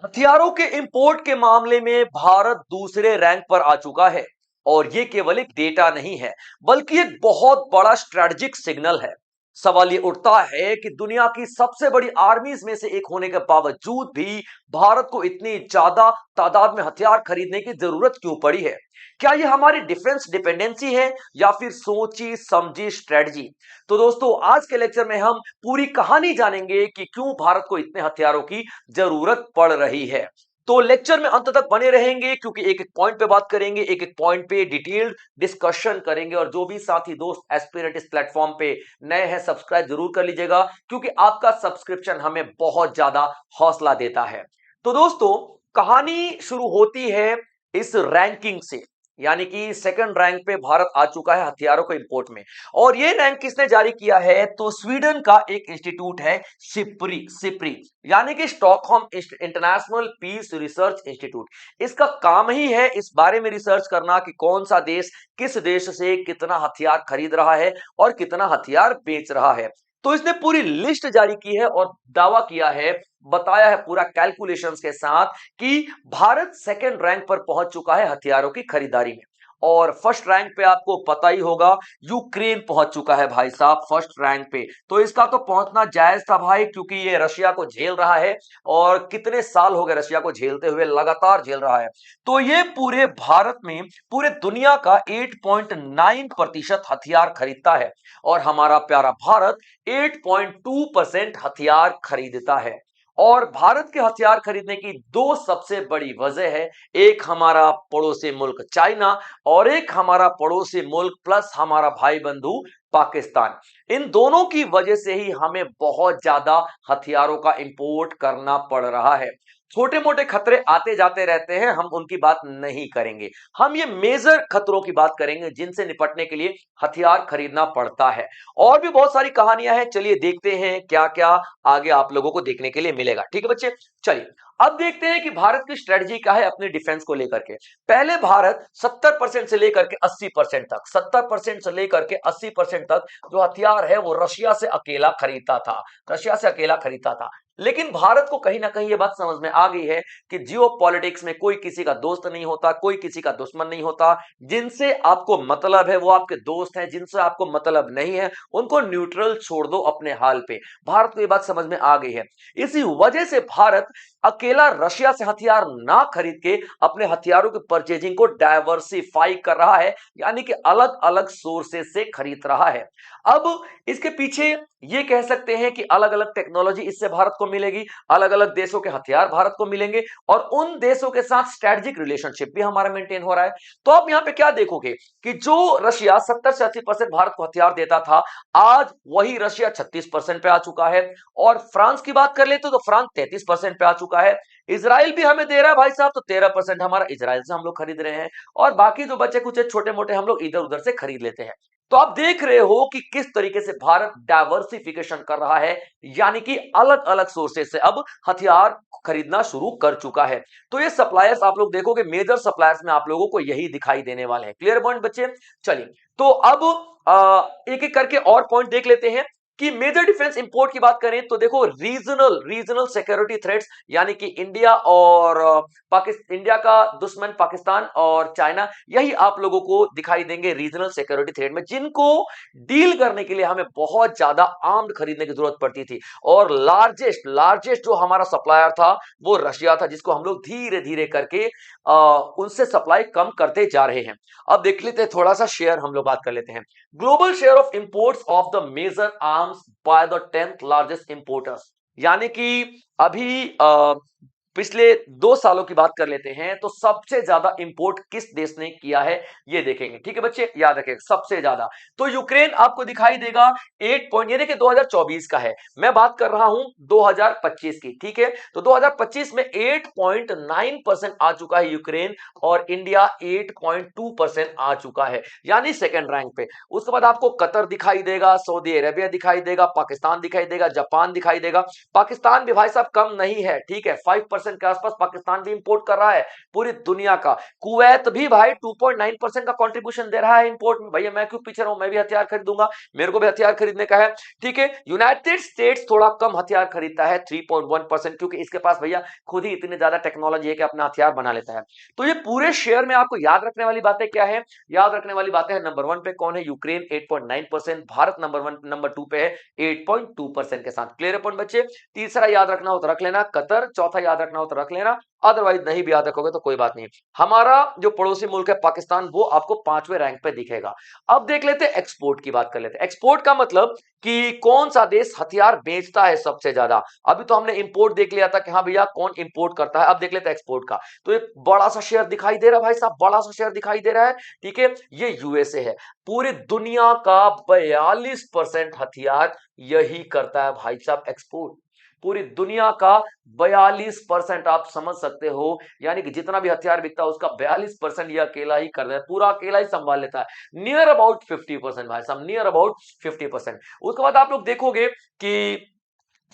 हथियारों के इंपोर्ट के मामले में भारत दूसरे रैंक पर आ चुका है। और यह केवल एक डेटा नहीं है, बल्कि एक बहुत बड़ा स्ट्रेटजिक सिग्नल है। सवाल ये उठता है कि दुनिया की सबसे बड़ी आर्मीज में से एक होने के बावजूद भी भारत को इतनी ज्यादा तादाद में हथियार खरीदने की जरूरत क्यों पड़ी है। क्या यह हमारी डिफेंस डिपेंडेंसी है या फिर सोची समझी स्ट्रेटजी। तो दोस्तों, आज के लेक्चर में हम पूरी कहानी जानेंगे कि क्यों भारत को इतने हथियारों की जरूरत पड़ रही है। तो लेक्चर में अंत तक बने रहेंगे, क्योंकि एक एक पॉइंट पे बात करेंगे, एक एक पॉइंट पे डिटेल्ड डिस्कशन करेंगे। और जो भी साथी दोस्त एस्पिरेंट इस प्लेटफॉर्म पे नए हैं, सब्सक्राइब जरूर कर लीजिएगा, क्योंकि आपका सब्सक्रिप्शन हमें बहुत ज्यादा हौसला देता है। तो दोस्तों, कहानी शुरू होती है इस रैंकिंग से, यानी कि सेकंड रैंक पे भारत आ चुका है हथियारों के इंपोर्ट में। और ये रैंक किसने जारी किया है? तो स्वीडन का एक इंस्टीट्यूट है, सिप्री सिप्री, यानी कि Stockholm International Peace Research Institute. इसका काम ही है इस बारे में रिसर्च करना कि कौन सा देश किस देश से कितना हथियार खरीद रहा है और कितना हथियार बेच रहा है। तो इसने पूरी लिस्ट जारी की है और दावा किया है, बताया है पूरा कैलकुलेशंस के साथ, कि भारत सेकंड रैंक पर पहुंच चुका है हथियारों की खरीदारी में। और फर्स्ट रैंक पे आपको पता ही होगा, यूक्रेन पहुंच चुका है भाई साहब फर्स्ट रैंक पे। तो इसका तो पहुंचना जायज था भाई, क्योंकि ये रशिया को झेल रहा है और कितने साल हो गए रशिया को झेलते हुए, लगातार झेल रहा है। तो ये पूरे भारत में पूरे दुनिया का 8.9% हथियार खरीदता है और हमारा प्यारा भारत 8.2% हथियार खरीदता है। और भारत के हथियार खरीदने की दो सबसे बड़ी वजह है, एक हमारा पड़ोसी मुल्क चाइना और एक हमारा पड़ोसी मुल्क प्लस हमारा भाई बंधु पाकिस्तान। इन दोनों की वजह से ही हमें बहुत ज्यादा हथियारों का इंपोर्ट करना पड़ रहा है। छोटे मोटे खतरे आते जाते रहते हैं, हम उनकी बात नहीं करेंगे। हम ये मेजर खतरों की बात करेंगे जिनसे निपटने के लिए हथियार खरीदना पड़ता है। और भी बहुत सारी कहानियां हैं, चलिए देखते हैं क्या क्या आगे आप लोगों को देखने के लिए मिलेगा। ठीक है बच्चे, चलिए अब देखते हैं कि भारत की स्ट्रेटजी क्या है अपने डिफेंस को लेकर के। पहले भारत 70% से लेकर के 80% तक, 70% से लेकर के 80% तक जो हथियार है वो रशिया से अकेला खरीदता था, रशिया से अकेला खरीदता था। लेकिन भारत को कहीं ना कहीं ये बात समझ में आ गई है कि जियो पॉलिटिक्स में कोई किसी का दोस्त नहीं होता, कोई किसी का दुश्मन नहीं होता। जिनसे आपको मतलब है वो आपके दोस्त हैं, जिनसे आपको मतलब नहीं है उनको न्यूट्रल छोड़ दो अपने हाल पे। भारत को ये बात समझ में आ गई है। इसी वजह से भारत अकेला रशिया से हथियार ना खरीद के अपने हथियारों की परचेजिंग को डायवर्सिफाई कर रहा है, यानी कि अलग अलग सोर्सेस से खरीद रहा है। अब इसके पीछे ये कह सकते हैं कि अलग अलग टेक्नोलॉजी इससे भारत को मिलेगी, अलग अलग देशों के हथियार भारत को मिलेंगे और उन देशों के साथ स्ट्रेटेजिक रिलेशनशिप भी हमारा मेंटेन हो रहा है। तो आप यहां पे क्या देखोगे कि जो रशिया 70 से 80% भारत को हथियार देता था, आज वही रशिया 36% पे आ चुका है। और फ्रांस की बात कर लेते तो फ्रांस 33% पे आ चुका है। इसराइल भी हमें दे रहा है भाई साहब, तो 13% हमारा इसराइल से हम लोग खरीद रहे हैं। और बाकी जो बचे कुछ छोटे मोटे हम लोग इधर उधर से खरीद लेते हैं। तो आप देख रहे हो कि किस तरीके से भारत डाइवर्सिफिकेशन कर रहा है, यानी कि अलग अलग सोर्सेस से अब हथियार खरीदना शुरू कर चुका है। तो ये सप्लायर्स आप लोग देखोगे, मेजर सप्लायर्स में आप लोगों को यही दिखाई देने वाले हैं। क्लियर पॉइंट बच्चे? चलिए, तो अब एक एक करके और पॉइंट देख लेते हैं कि मेजर डिफेंस इंपोर्ट की बात करें तो देखो, रीजनल रीजनल सिक्योरिटी थ्रेट्स, यानी कि इंडिया और पाकिस्तान, इंडिया का दुश्मन पाकिस्तान और चाइना, यही आप लोगों को दिखाई देंगे रीजनल सिक्योरिटी थ्रेट में, जिनको डील करने के लिए हमें बहुत ज्यादा आर्म्ड खरीदने की जरूरत पड़ती थी। और लार्जेस्ट लार्जेस्ट जो हमारा सप्लायर था वो रशिया था, जिसको हम लोग धीरे धीरे करके उनसे सप्लाई कम करते जा रहे हैं। अब देख लेते हैं, थोड़ा सा शेयर हम लोग बात कर लेते हैं। Global share of imports of the major arms by the 10th largest importers, यानी कि अभी पिछले 2 सालों की बात कर लेते हैं तो सबसे ज्यादा इंपोर्ट किस देश ने किया है ये देखेंगे। ठीक है बच्चे, याद रखें सबसे ज्यादा तो यूक्रेन आपको दिखाई देगा 8 पॉइंट, ये देखिए 2024 का है, मैं बात कर रहा हूं 2025 की। ठीक है, तो 2025 में 8.9% आ चुका है यूक्रेन और इंडिया 8.2% आ चुका है, यानी सेकंड रैंक पे। उसके बाद आपको कतर दिखाई देगा, सऊदी अरेबिया दिखाई देगा, पाकिस्तान दिखाई देगा, जापान दिखाई देगा। पाकिस्तान भी भाई साहब कम नहीं है, ठीक है, 5% 3% के आसपास पाकिस्तान भी इंपोर्ट कर रहा है पूरी दुनिया का। कुवैत भी भाई 2.9% का कंट्रीब्यूशन दे रहा है इंपोर्ट में। भैया मैं क्यों पीछे रहूं, मैं भी हथियार खरीदूंगा, मेरे को भी हथियार खरीदने का है। ठीक है, यूनाइटेड स्टेट्स थोड़ा कम हथियार खरीदता है 3.1%, क्योंकि इसके पास भैया खुद ही इतनी ज्यादा टेक्नोलॉजी है कि अपना हथियार बना लेता है। तो ये पूरे शेयर में आपको याद रखने वाली बातें क्या है? याद रखने वाली बातें है, नंबर 1 पे कौन है? यूक्रेन 8.9%, भारत नंबर 2 पे है 8.2% के साथ। क्लियर है पॉइंट बच्चे? तीसरा याद रखना हो तो रख लेना कतर, चौथा याद रखना हो तो रख लेना, अदरवाइज नहीं भी याद रखोगे तो कोई बात नहीं। हमारा जो पड़ोसी मुल्क है पाकिस्तान, वो आपको 5वें रैंक पे दिखेगा। अब देख लेते हैं एक्सपोर्ट की बात कर लेते हैं। एक्सपोर्ट का मतलब कि कौन सा देश हथियार बेचता है सबसे ज्यादा। अभी तो हमने इंपोर्ट देख लिया था कि हाँ भैया कौन इंपोर्ट करता है, अब देख लेते हैं एक्सपोर्ट का। तो एक बड़ा सा शेयर दिखाई दे रहा है भाई साहब, बड़ा सा शेयर दिखाई दे रहा है। ठीक है, ये यूएसए है। पूरी दुनिया का 42% हथियार यही करता है भाई साहब एक्सपोर्ट। पूरी दुनिया का 42%, आप समझ सकते हो, यानी कि जितना भी हथियार बिकता है उसका 42% ये अकेला ही कर रहा है, पूरा अकेला ही संभाल लेता है। नियर अबाउट 50% भाई साहब, नियर अबाउट 50%। उसके बाद आप लोग देखोगे कि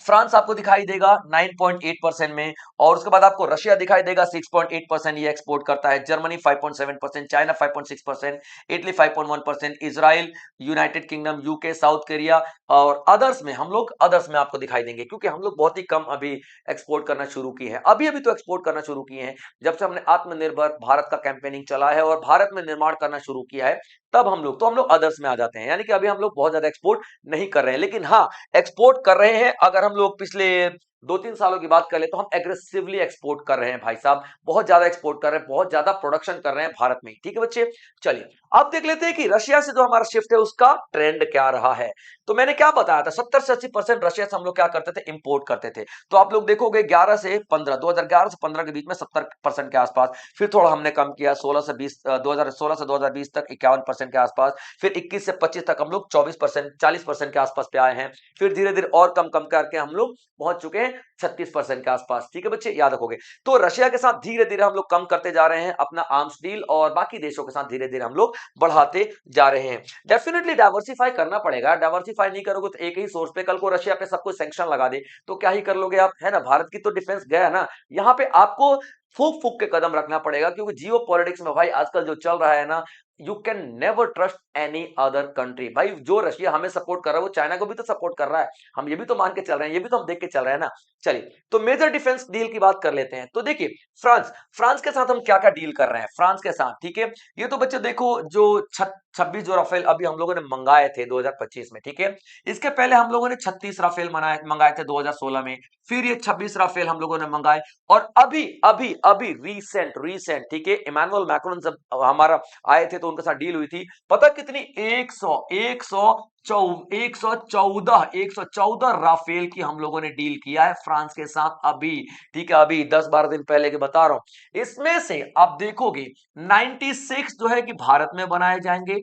फ्रांस आपको दिखाई देगा 9.8% में, और उसके बाद आपको रशिया दिखाई देगा 6.8%, ये एक्सपोर्ट करता है। Germany 5.7%, China 5.6%, Italy 5.1%, Israel, United kingdom, UK, south Korea और अदर्स में, हम लोग अदर्स में आपको दिखाई देंगे क्योंकि हम लोग बहुत ही कम अभी एक्सपोर्ट करना शुरू किए हैं। अभी अभी तो एक्सपोर्ट करना शुरू किए हैं जब से हमने आत्मनिर्भर भारत का कैंपेनिंग चला है और भारत में निर्माण करना शुरू किया है, तब हम लोग अदर्स में आ जाते हैं। यानी कि अभी हम लोग बहुत ज्यादा एक्सपोर्ट नहीं कर रहे हैं, लेकिन हाँ एक्सपोर्ट कर रहे हैं। अगर हम लोग पिछले 2-3 सालों की बात कर ले तो हम एग्रेसिवली एक्सपोर्ट कर रहे हैं भाई साहब, बहुत ज्यादा एक्सपोर्ट कर रहे हैं, बहुत ज्यादा प्रोडक्शन कर रहे हैं भारत में। ठीक है बच्चे, चलिए अब देख लेते हैं कि रशिया से जो हमारा शिफ्ट है उसका ट्रेंड क्या रहा है। तो मैंने क्या बताया था, 70 से 80% रशिया से हम लोग क्या करते थे, इंपोर्ट करते थे। तो आप लोग देखोगे 11 से 15, 2011 से 15 के बीच में 70% के आसपास, फिर थोड़ा हमने कम किया 16 से 20, 2016 से 2020 तक 51% के आसपास, फिर 21 से 25 तक हम लोग 24%, 40% के आसपास पे आए हैं, फिर धीरे धीरे और कम कम करके हम लोग पहुंच चुके हैं 36% के आसपास। ठीक है बच्चे, याद रखोगे। तो रशिया के साथ धीरे धीरे हम लोग कम करते जा रहे हैं अपना आर्म्स डील, और बाकी देशों के साथ धीरे धीरे हम लोग बढ़ाते जा रहे हैं। डेफिनेटली डाइवर्सिफाई करना पड़ेगा, डाइवर्सिफाई नहीं करोगे तो एक ही सोर्स पे कल को रशिया पे सब कुछ सैंक्शन लगा दे तो क्या ही कर लोगे आप, है ना। भारत की तो डिफेंस गया ना, यहाँ पे आपको फूक फूक के कदम रखना पड़ेगा, क्योंकि जियो पॉलिटिक्स में भाई आजकल जो चल रहा है ना, you can never trust any other country. भाई जो रशिया हमें सपोर्ट कर रहा है वो चाइना को भी तो सपोर्ट कर रहा है, हम ये भी तो मान के चल रहे हैं, ये भी तो हम देख के चल रहे हैं ना। चलिए तो मेजर डिफेंस डील की बात कर लेते हैं। तो देखिए फ्रांस, फ्रांस के साथ हम क्या क्या डील कर रहे हैं फ्रांस के साथ। ठीक है, ये तो बच्चे देखो जो 26 जो राफेल अभी हम लोगों ने मंगाए थे 2025 में, ठीक है, इसके पहले हम लोगों ने 36 राफेल मंगाए थे 2016 में, फिर ये 26 राफेल हम लोगों ने मंगाए, और अभी अभी अभी रीसेंट, ठीक है, इमानुएल मैक्रोन जब हमारा आए थे तो उनके साथ डील हुई थी, पता कितनी, 114 राफेल की हम लोगों ने डील किया है फ्रांस के साथ अभी। ठीक है, अभी 10-12 दिन पहले के बता रहा हूं। इसमें से आप देखोगे 96 जो है कि भारत में बनाए जाएंगे,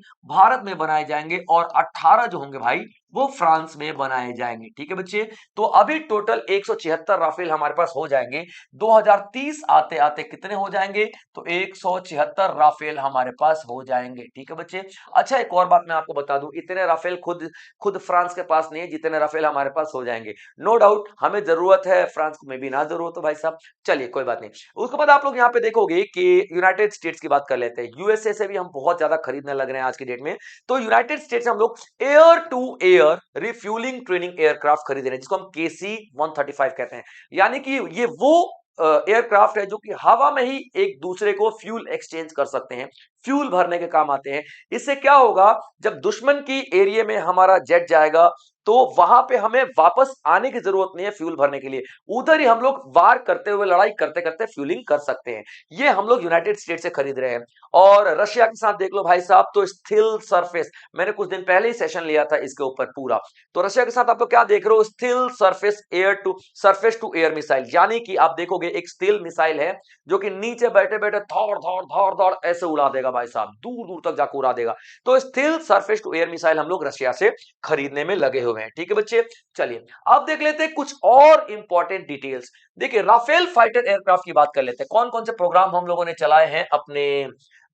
और 18 जो होंगे भाई वो फ्रांस में बनाए जाएंगे। ठीक है बच्चे, तो अभी टोटल 176 राफेल हमारे पास हो जाएंगे। 2030 आते आते कितने हो जाएंगे, तो 176 राफेल हमारे पास हो जाएंगे। ठीक है बच्चे। अच्छा एक और बात मैं आपको बता दूं, इतने राफेल खुद खुद फ्रांस के पास नहीं है जितने राफेल हमारे पास हो जाएंगे। नो डाउट हमें जरूरत है, फ्रांस को में भी ना जरूरत हो भाई साहब। चलिए कोई बात नहीं। उसके बाद आप लोग यहाँ पे देखोगे कि यूनाइटेड स्टेट्स की बात कर लेते हैं। यूएसए से भी हम बहुत ज्यादा खरीदने लग रहे हैं आज की डेट में। तो यूनाइटेड स्टेट्स से हम लोग air to air refuelling training aircraft खरीद रहे हैं, जिसको हम KC-135 कहते हैं। यानी कि ये वो एयरक्राफ्ट है जो कि हवा में ही एक दूसरे को फ्यूल एक्सचेंज कर सकते हैं, फ्यूल भरने के काम आते हैं। इससे क्या होगा, जब दुश्मन की एरिया में हमारा जेट जाएगा तो वहां पे हमें वापस आने की जरूरत नहीं है फ्यूल भरने के लिए, उधर ही हम लोग वार करते हुए, लड़ाई करते करते फ्यूलिंग कर सकते हैं। ये हम लोग यूनाइटेड स्टेट से खरीद रहे हैं। और रशिया के साथ देख लो भाई साहब, तो स्थिल सरफेस, मैंने कुछ दिन पहले ही सेशन लिया था इसके ऊपर पूरा। तो रशिया के साथ आप लोग क्या देख रहे हो, स्थिल सरफेस टू एयर मिसाइल, यानी कि आप देखोगे एक स्थिल मिसाइल है जो कि नीचे बैठे बैठे धौड़ धौड़ धौड़ धौड़ ऐसे उड़ा देगा भाई साहब, दूर दूर तक जाकर उड़ा देगा। तो स्थिल सरफेस टू एयर मिसाइल हम लोग रशिया से खरीदने में लगे हुए हैं। ठीक है बच्चे, चलिए अब देख लेते हैं कुछ और इंपॉर्टेंट डिटेल्स। देखिए राफेल फाइटर एयरक्राफ्ट की बात कर लेते हैं, कौन कौन से प्रोग्राम हम लोगों ने चलाए हैं अपने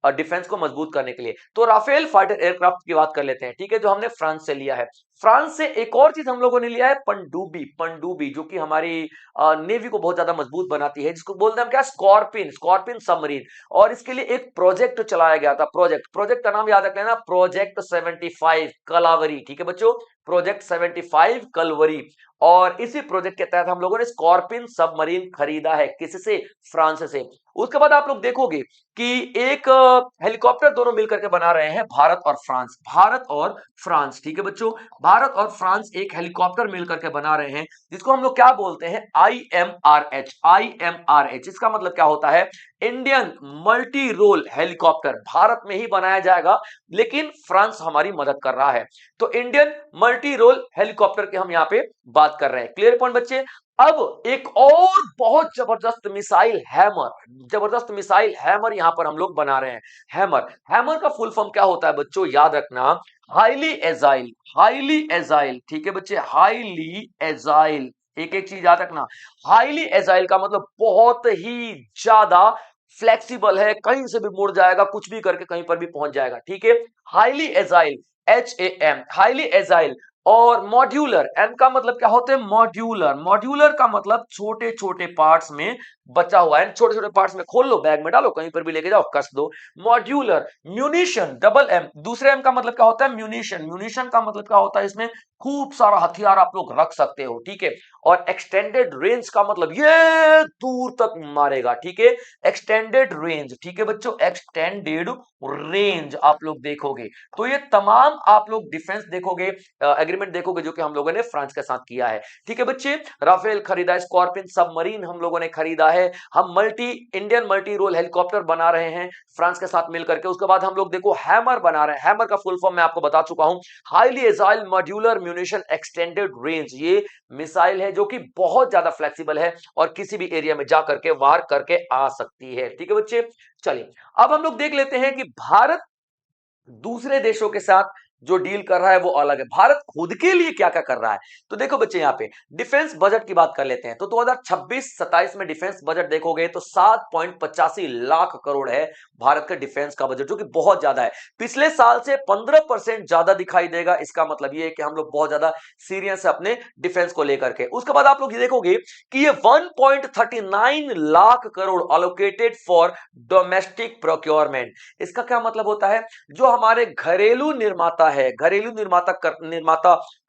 डिफेंस को मजबूत करने के लिए। तो राफेल फाइटर एयरक्राफ्ट की बात कर लेते हैं, ठीक है, जो हमने फ्रांस से लिया है। फ्रांस से एक और चीज हम लोगों ने लिया है, पनडुब्बी। पनडुब्बी जो कि हमारी नेवी को बहुत ज्यादा मजबूत बनाती है, जिसको बोलते हैं हम क्या, स्कॉर्पिन, स्कॉर्पिन सबमरीन। और इसके लिए एक प्रोजेक्ट चलाया गया था, प्रोजेक्ट का नाम याद रख लेना, प्रोजेक्ट 75 कलावरी, ठीक है बच्चों, प्रोजेक्ट 75 कलवरी। और इसी प्रोजेक्ट के तहत हम लोगों ने स्कॉर्पिन सबमरीन खरीदा है, किससे, फ्रांस से। उसके बाद आप लोग देखोगे कि एक हेलीकॉप्टर दोनों मिलकर के बना रहे हैं, भारत और फ्रांस, भारत और फ्रांस, ठीक है बच्चों, भारत और फ्रांस एक हेलीकॉप्टर मिलकर के बना रहे हैं, जिसको हम लोग क्या बोलते हैं, IMRH। IMRH इसका मतलब क्या होता है, Indian multi role helicopter, Bharat में ही बनाया जाएगा, लेकिन फ्रांस हमारी मदद कर रहा है। तो इंडियन मल्टी रोल हेलीकॉप्टर की हम यहां पे बात कर रहे हैं। क्लियर पॉइंट बच्चे। अब एक और बहुत जबरदस्त मिसाइल हैमर, जबरदस्त मिसाइल हैमर यहां पर हम लोग बना रहे हैं। हैमर, हैमर का फुल फॉर्म क्या होता है बच्चों, याद रखना, हाईली एजाइल, हाईली एजाइल, ठीक है बच्चे, हाईली एजाइल, एक एक चीज याद रखना, हाईली एजाइल का मतलब बहुत ही ज्यादा फ्लेक्सिबल है, कहीं से भी मुड़ जाएगा, कुछ भी करके कहीं पर भी पहुंच जाएगा, ठीक है। Highly agile, HAM, highly agile. और मॉड्यूलर, एम का मतलब क्या होते हैं, मॉड्यूलर, मॉड्यूलर का मतलब छोटे छोटे पार्ट्स में बचा हुआ है, छोटे छोटे पार्ट्स में खोल लो, बैग में डालो, कहीं पर भी लेके जाओ, कस दो, मॉड्यूलर। म्यूनिशन, डबल M, दूसरे M का मतलब क्या होता है, म्यूनिशन, म्यूनिशन का मतलब क्या होता है, इसमें खूब सारा हथियार आप लोग रख सकते हो, ठीक है। और एक्सटेंडेड रेंज का मतलब ये दूर तक मारेगा, ठीक है, एक्सटेंडेड रेंज, ठीक है बच्चों, एक्सटेंडेड रेंज आप लोग देखोगे, तो ये तमाम आप लोग डिफेंस देखोगे, एग्रीमेंट देखोगे जो कि हम लोगों ने फ्रांस के साथ किया है, ठीक है बच्चे। राफेल खरीदा है, स्कॉर्पियन सबमरीन हम लोगों ने खरीदा है, हम इंडियन मल्टी रोल हेलीकॉप्टर बना रहे हैं फ्रांस के साथ मिलकर के। उसके बाद हम लोग देखो हैमर बना रहे हैं, हैमर का फुल फॉर्म मैं आपको बता चुका हूं, highly agile modular munition extended range. ये मिसाइल है जो कि बहुत ज्यादा फ्लेक्सिबल है और किसी भी एरिया में जाकर के वार करके आ सकती है, ठीक है बच्चे। चलिए अब हम लोग देख लेते हैं कि भारत दूसरे देशों के साथ जो डील कर रहा है वो अलग है, भारत खुद के लिए क्या क्या कर रहा है। तो देखो बच्चे यहां पे डिफेंस बजट की बात कर लेते हैं, तो 2026-27 में डिफेंस बजट देखोगे तो 7.85 लाख करोड़ है भारत के डिफेंस का बजट, जो कि बहुत ज्यादा है, पिछले साल से 15% ज्यादा दिखाई देगा। इसका मतलब ये है कि हम लोग बहुत ज्यादा सीरियस है अपने डिफेंस को लेकर के। उसके बाद आप लोग ये देखोगे कि ये 1.39 lakh crore allocated for domestic procurement. इसका क्या मतलब होता है, जो हमारे घरेलू निर्माता है, घरेलू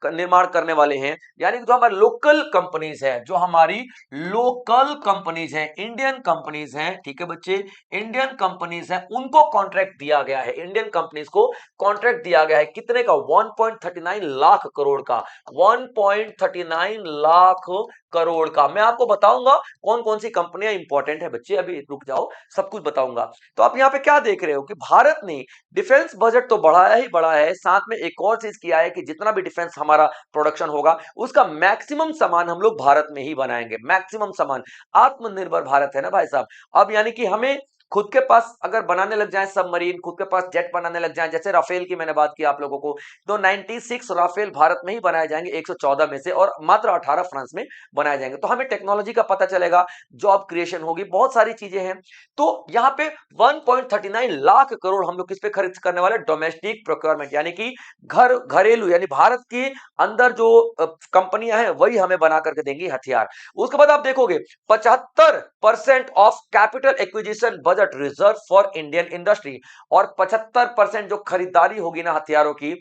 निर्माण करने वाले हैं, यानी कि जो हमारे लोकल कंपनीज है, जो हमारी लोकल कंपनीज है, इंडियन कंपनीज हैं, ठीक है बच्चे, इंडियन कंपनीज हैं, उनको कॉन्ट्रैक्ट दिया गया है, इंडियन कंपनीज को कॉन्ट्रैक्ट दिया गया है, कितने का, 1.39 लाख करोड़ का, 1.39 लाख करोड़ का। मैं आपको बताऊंगा कौन कौन सी कंपनियां इंपॉर्टेंट है बच्चे, अभी रुक जाओ, सब कुछ बताऊंगा। तो आप यहां पे क्या देख रहे हो कि भारत ने डिफेंस बजट तो बढ़ाया ही बढ़ाया है, साथ में एक और चीज किया है कि जितना भी डिफेंस हमारा प्रोडक्शन होगा उसका मैक्सिमम सामान हम लोग भारत में ही बनाएंगे, मैक्सिमम सामान। आत्मनिर्भर भारत है ना भाई साहब। अब यानी कि हमें खुद के पास अगर बनाने लग जाए सबमरीन, खुद के पास जेट बनाने लग जाए, जैसे राफेल की मैंने बात की आप लोगों को, तो 96 राफेल भारत में ही बनाए जाएंगे 114 में से, और मात्र 18 फ्रांस में बनाए जाएंगे। तो हमें टेक्नोलॉजी का पता चलेगा, जॉब क्रिएशन होगी, बहुत सारी चीजें हैं। तो यहां पे 1.39 लाख करोड़ हम लोग किस पे खर्च करने वाले, डोमेस्टिक प्रोक्योरमेंट, यानी कि घरेलू, यानी भारत के अंदर जो कंपनियां हैं वही हमें बना करके देंगी हथियार। उसके बाद आप देखोगे 75% of capital acquisition budget reserve for Indian industry, और 75% जो खरीदारी होगी ना हथियारों की,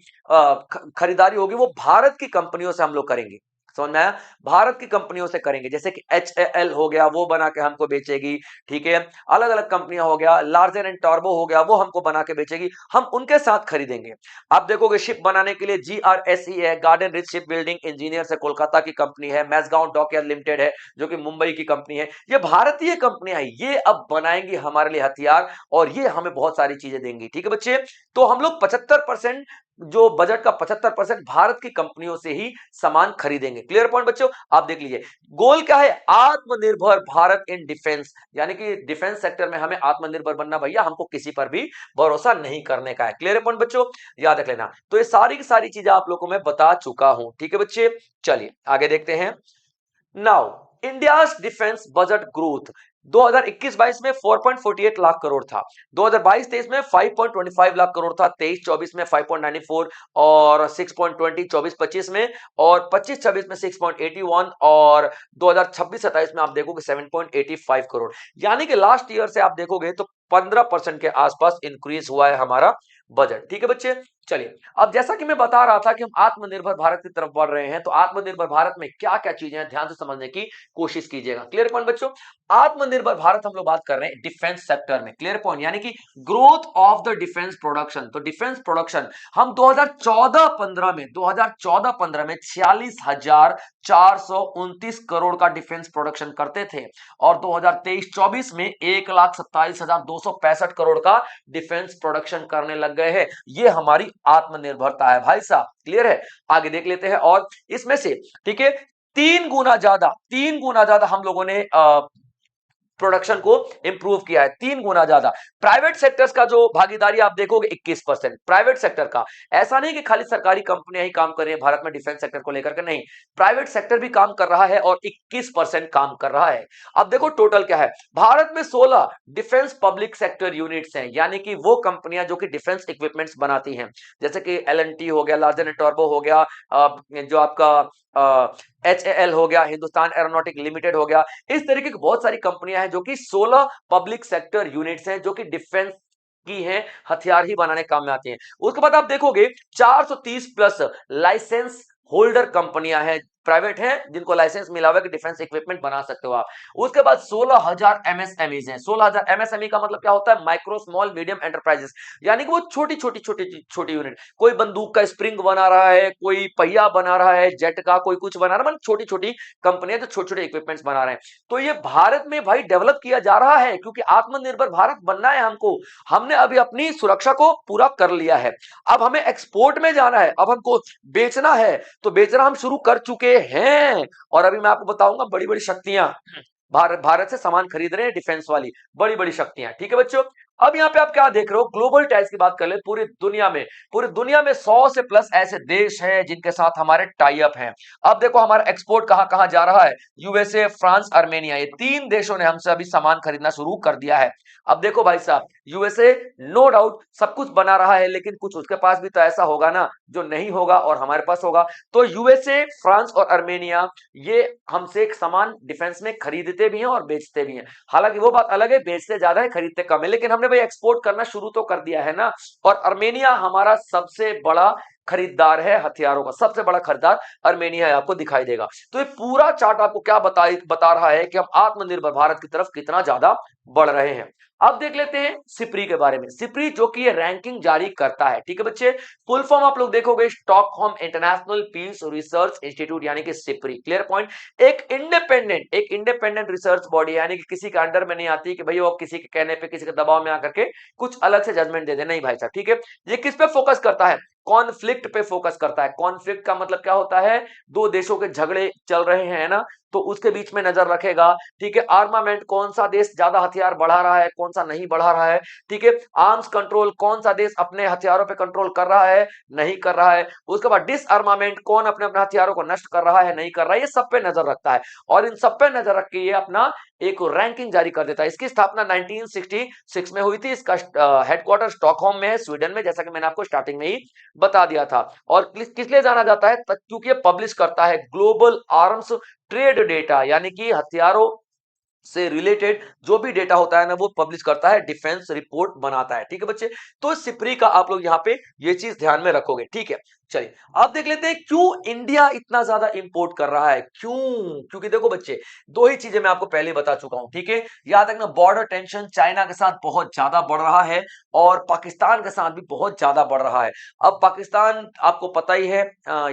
खरीदारी होगी वो भारत की कंपनियों से हम लोग करेंगे, समझ में आया, भारत की कंपनियों से करेंगे। जैसे कि HAL हो गया, वो बना के हमको बेचेगी, ठीक है, अलग अलग कंपनियां हो गया, लार्जर एंड टर्बो हो गया, वो हमको बना के बेचेगी, हम उनके साथ खरीदेंगे। आप देखोगे शिप बनाने के लिए GRSE है, garden rich ship building engineers है, कोलकाता की कंपनी है, मैसगांव डॉकयार्ड लिमिटेड है जो कि मुंबई की कंपनी है। ये भारतीय कंपनियां है, ये अब बनाएंगी हमारे लिए हथियार, और ये हमें बहुत सारी चीजें देंगी, ठीक है बच्चे। तो हम लोग 75%, जो बजट का 75% भारत की कंपनियों से ही सामान खरीदेंगे। क्लियर पॉइंट बच्चों, आप देख लीजिए। गोल क्या है, आत्मनिर्भर भारत इन डिफेंस, यानी कि डिफेंस सेक्टर में हमें आत्मनिर्भर बनना, भैया हमको किसी पर भी भरोसा नहीं करने का है। क्लियर पॉइंट बच्चों, याद रख लेना। तो ये सारी की सारी चीजें आप लोगों को मैं बता चुका हूं, ठीक है बच्चे। चलिए आगे देखते हैं। Now India defence budget growth 2021-22 में 4.48 लाख करोड़ था, 2022-23 में 5.25 लाख करोड़ था, 23-24 में 5.94 और 6.20 24-25 में, और 25-26 में 6.81 और 2026-27 में आप देखोगे 7.85 करोड़। यानी कि लास्ट ईयर से आप देखोगे तो 15% के आसपास इंक्रीज हुआ है हमारा बजट। ठीक है बच्चे, चलिए अब जैसा कि मैं बता रहा था कि हम आत्मनिर्भर भारत की तरफ बढ़ रहे हैं, तो आत्मनिर्भर भारत में क्या क्या चीजें हैं ध्यान से समझने की कोशिश कीजिएगा। क्लियर पॉइंट बच्चों, आत्मनिर्भर भारत हम लोग बात कर रहे हैं डिफेंस सेक्टर में। क्लियर पॉइंट, यानी कि growth of the defence production. तो डिफेंस प्रोडक्शन हम 2014-15 में 2014-15 में 46,429 करोड़ का डिफेंस प्रोडक्शन करते थे, और 2023-24 में 1,27,265 करोड़ का डिफेंस प्रोडक्शन करने लग गए हैं। ये हमारी आत्मनिर्भरता है भाई साहब। क्लियर है, आगे देख लेते हैं। और इसमें से ठीक है 3 गुना ज्यादा हम लोगों ने प्रोडक्शन को इंप्रूव किया है, 3 गुना ज्यादा। प्राइवेट सेक्टर्स का जो भागीदारी आप देखोगे 21%। प्राइवेट सेक्टर का, ऐसा नहीं कि खाली सरकारी कंपनियां ही काम कर रही हैं भारत में डिफेंस सेक्टर को लेकर के, नहीं, प्राइवेट सेक्टर भी काम कर रहा है और 21% काम कर रहा है। अब देखो टोटल क्या है, भारत में 16 डिफेंस पब्लिक सेक्टर यूनिट्स हैं, यानी कि वो कंपनियां जो कि डिफेंस इक्विपमेंट्स बनाती हैं, जैसे कि एल हो गया, लार्सन एंड टर्बो हो गया, जो आपका HAL हो गया, हिंदुस्तान एरोनॉटिक लिमिटेड हो गया। इस तरीके की बहुत सारी कंपनियां हैं जो कि 16 पब्लिक सेक्टर यूनिट्स हैं जो कि डिफेंस की हैं, हथियार ही बनाने काम में आती हैं। उसके बाद आप देखोगे 430 प्लस लाइसेंस होल्डर कंपनियां हैं, प्राइवेट हैं, जिनको लाइसेंस मिला हुआ है कि डिफेंस इक्विपमेंट बना सकते हो आप। उसके बाद 16,000 MSMEs हैं। 16,000 MSME का मतलब क्या होता है, माइक्रो स्मॉल मीडियम एंटरप्राइजेस, यानी कि वो छोटी छोटी छोटी छोटी यूनिट, कोई बंदूक का स्प्रिंग बना रहा है, कोई पहिया बना रहा है जेट का, कोई कुछ बना रहा है, मतलब छोटी छोटी कंपनियां जो छोटे छोटे इक्विपमेंट्स बना रहे हैं। तो ये भारत में भाई डेवलप किया जा रहा है, क्योंकि आत्मनिर्भर भारत बनना है हमको। हमने अभी अपनी सुरक्षा को पूरा कर लिया है, अब हमें एक्सपोर्ट में जाना है, अब हमको बेचना है, तो बेचना हम शुरू कर चुके हैं। और अभी मैं आपको बताऊंगा बड़ी बड़ी शक्तियां भारत भारत से सामान खरीद रहे हैं, डिफेंस वाली बड़ी बड़ी शक्तियां। ठीक है बच्चों, अब यहाँ पे आप क्या देख रहे हो, ग्लोबल टाइज की बात कर ले। पूरी दुनिया में 100 से प्लस ऐसे देश हैं जिनके साथ हमारे टाई अप हैं। अब देखो हमारा एक्सपोर्ट कहां कहां जा रहा है, यूएसए, फ्रांस, आर्मेनिया, ये 3 देशों ने हमसे अभी सामान खरीदना शुरू कर दिया है। अब देखो भाई साहब, यूएसए नो डाउट सब कुछ बना रहा है, लेकिन कुछ उसके पास भी तो ऐसा होगा ना जो नहीं होगा और हमारे पास होगा। तो यूएसए, फ्रांस और आर्मेनिया ये हमसे एक सामान डिफेंस में खरीदते भी हैं और बेचते भी हैं। हालांकि वो बात अलग है, बेचते ज्यादा है खरीदते कम है, लेकिन हमने भाई एक्सपोर्ट करना शुरू तो कर दिया है ना। और आर्मेनिया हमारा सबसे बड़ा खरीदार है हथियारों का, सबसे बड़ा खरीदार आर्मेनिया है, आपको दिखाई देगा। तो ये पूरा चार्ट आपको क्या बता रहा है कि हम आत्मनिर्भर भारत की तरफ कितना ज्यादा बढ़ रहे हैं। अब देख लेते हैं सिप्री के बारे में। सिप्री जो कि ये रैंकिंग जारी करता है, ठीक है बच्चे, फुल फॉर्म आप लोग देखोगे Stockholm International Peace Research Institute, यानी कि सिप्री। क्लियर पॉइंट, एक इंडिपेंडेंट रिसर्च बॉडी, यानी कि किसी के अंडर में नहीं आती कि भाई वो किसी के कहने पे, किसी के दबाव में आकर के कुछ अलग से जजमेंट दे दे, नहीं भाई साहब। ठीक है, ये किस पे फोकस करता है, कॉन्फ्लिक्ट पे फोकस करता है। कॉन्फ्लिक्ट का मतलब क्या होता है, दो देशों के झगड़े चल रहे हैं ना, तो उसके बीच में नजर रखेगा। ठीक है, आर्मामेंट, कौन सा देश ज्यादा हथियार बढ़ा रहा है, कौन सा नहीं बढ़ा रहा है। ठीक है, आर्म्स कंट्रोल, कौन सा देश अपने हथियारों पे कंट्रोल कर रहा है, नहीं कर रहा है। उसके बाद डिसआर्मामेंट, कौन अपने अपने हथियारों को नष्ट कर रहा है, नहीं कर रहा है, ये सब पे नजर रखता है। और इन सब पे नजर रख के ये अपना एक रैंकिंग जारी कर देता है। इसकी स्थापना 1966 में हुई थी। इसका हेडक्वार्टर स्टॉकहोम में है, स्वीडन में, जैसा कि मैंने आपको स्टार्टिंग में ही बता दिया था। और किस लिए जाना जाता है, क्योंकि ये पब्लिश करता है ग्लोबल आर्म्स ट्रेड डेटा, यानी कि हथियारों से रिलेटेड जो भी डेटा होता है ना वो पब्लिश करता है, डिफेंस रिपोर्ट बनाता है। ठीक है बच्चे, तो सिप्री का आप लोग यहाँ पे ये चीज ध्यान में रखोगे। ठीक है, चलिए अब देख लेते हैं क्यों इंडिया इतना ज्यादा इंपोर्ट कर रहा है। क्यों, क्योंकि देखो बच्चे, दो ही चीजें मैं आपको पहले बता चुका हूं। ठीक है, याद रखना, बॉर्डर टेंशन चाइना के साथ बहुत ज्यादा बढ़ रहा है और पाकिस्तान के साथ भी बहुत ज्यादा बढ़ रहा है। अब पाकिस्तान आपको पता ही है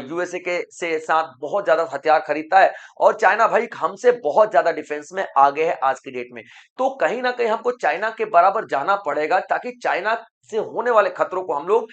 यूएसए के से साथ बहुत ज्यादा हथियार खरीदता है, और चाइना भाई हमसे बहुत ज्यादा डिफेंस में आगे है आज की डेट में। तो कहीं ना कहीं हमको चाइना के बराबर जाना पड़ेगा, ताकि चाइना इससे होने वाले खतरों को हम लोग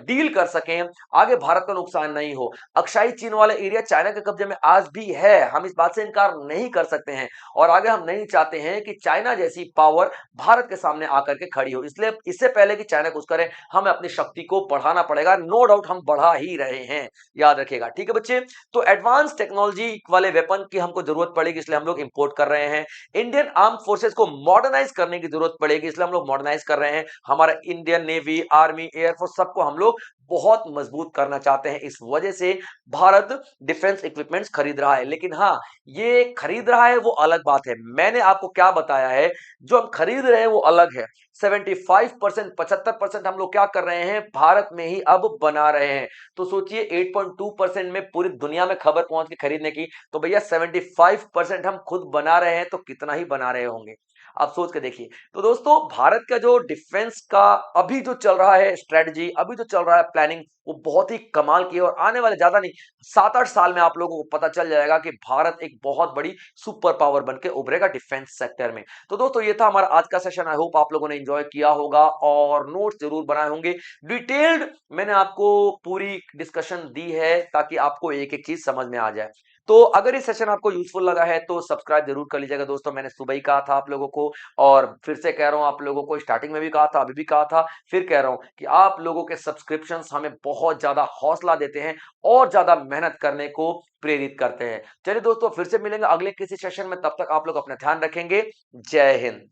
डील कर सकें, आगे भारत का नुकसान नहीं हो। अक्षाई चीन वाला एरिया चाइना के कब्जे में आज भी है, हम इस बात से इनकार नहीं कर सकते हैं, और आगे हम नहीं चाहते हैं कि चाइना जैसी पावर भारत के सामने आकर के खड़ी हो। इसलिए इससे पहले कि चाइना कुछ करे, हमें अपनी शक्ति को बढ़ाना पड़ेगा। नो डाउट हम बढ़ा ही रहे हैं, याद रखिएगा, ठीक है बच्चे। तो एडवांस टेक्नोलॉजी वाले वेपन की हमको जरूरत पड़ेगी, इसलिए हम लोग इंपोर्ट कर रहे हैं। इंडियन आर्म फोर्सेस को मॉडर्नाइज करने की जरूरत पड़ेगी, इसलिए हम लोग मॉडर्नाइज कर रहे हैं। हमारा इंडियन नेवी, आर्मी, एयरफोर्स सबको हम लोग बहुत मजबूत करना चाहते हैं। इस वजह से भारत डिफेंस इक्विपमेंट्स खरीद रहा है। लेकिन हाँ, ये खरीद रहा है वो अलग बात है, मैंने आपको क्या बताया है, जो हम खरीद रहे हैं वो अलग है। 75%, 75% हम लोग क्या कर रहे हैं, भारत में ही अब बना रहे हैं। तो सोचिए 8.2% में पूरी दुनिया में खबर पहुंच के खरीदने की, तो भैया 75% हम खुद बना रहे हैं, तो कितना ही बना रहे होंगे, आप सोच के देखिए। तो दोस्तों, भारत का जो डिफेंस का अभी जो चल रहा है स्ट्रेटजी, अभी जो चल रहा है प्लानिंग, वो बहुत ही कमाल की है। और आने वाले ज्यादा नहीं, 7-8 साल में आप लोगों को पता चल जाएगा कि भारत एक बहुत बड़ी सुपर पावर बनके उभरेगा डिफेंस सेक्टर में। तो दोस्तों, ये था हमारा आज का सेशन। आई होप आप लोगों ने एंजॉय किया होगा और नोट्स जरूर बनाए होंगे। डिटेल्ड मैंने आपको पूरी डिस्कशन दी है ताकि आपको एक एक चीज समझ में आ जाए। तो अगर ये सेशन आपको यूजफुल लगा है तो सब्सक्राइब जरूर कर लीजिएगा दोस्तों। मैंने सुबह ही कहा था आप लोगों को, और फिर से कह रहा हूं आप लोगों को, स्टार्टिंग में भी कहा था, अभी भी कहा था, फिर कह रहा हूं कि आप लोगों के सब्सक्रिप्शंस हमें बहुत ज्यादा हौसला देते हैं और ज्यादा मेहनत करने को प्रेरित करते हैं। चलिए दोस्तों, फिर से मिलेंगे अगले किसी सेशन में, तब तक आप लोग अपना ध्यान रखेंगे। जय हिंद।